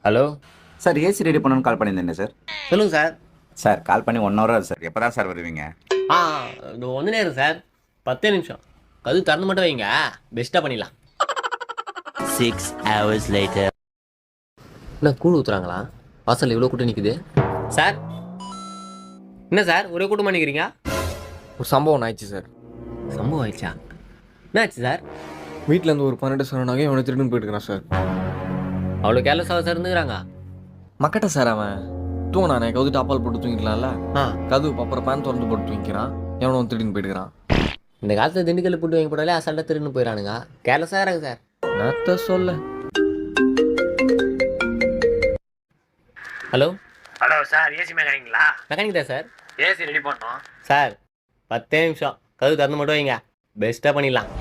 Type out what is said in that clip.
Hello sir AC ready பண்ணணும்னு கால் பண்ணியிருந்தேன் sir. சொல்லுங்கள் சார். சார் கால் பண்ணி 1 hour ஆகுது சார். எப்போ தான் சார் வருவீங்க? ஆ இது ஒன்று நேரம் சார், 10 நிமிஷம். கது திறந்து மட்டும் வைங்க, பெஸ்ட்டாக பண்ணிடலாம். 6 hours later. என்ன கூழ் ஊற்றுறாங்களா? வாசல் இவ்வளோ கூட்டம் நிற்குது சார். என்ன சார் ஒரே கூட்டமாக நிற்கிறீங்க? ஒரு சம்பவம் ஆயிடுச்சு சார். சம்பவம் ஆயிடுச்சா? என்ன ஆச்சு சார்? வீட்டில் இருந்து ஒரு 12 சவரன் நகையை அவனை திருடுன்னு போயிட்டுருக்கான் சார். அவ்வளோ கேர்லெஸ்ஸாக சார் இருந்துக்கிறாங்க. மக்கட்ட சார் அவன் தூங்கினானே, கவுது டாப்பால் போட்டு தூங்கிக்கலாம்ல. ஆ கதவு அப்புறம் பேன் திறந்து போட்டு தூங்கிக்கிறான். எவனோ திருடின்னு போயிட்டுக்கிறான். இந்த காலத்தில் திண்டுக்கல் போட்டு வாங்கி போட்டாலே அசால்ட்டாக திருன்னு போயிடறானுங்க. கேர்லெஸ்ஸாக இருங்க சார். நேத்த சொல்ல. ஹலோ ஹலோ சார், ஏசி மெக்கானிங்களா? மெக்கானிக் தான் சார். ஏசி ரெடி பண்ணோம் சார் 10 நிமிஷம், கதவு திறந்து மட்டும் வைங்க, பெஸ்ட்டாக பண்ணிடலாம்.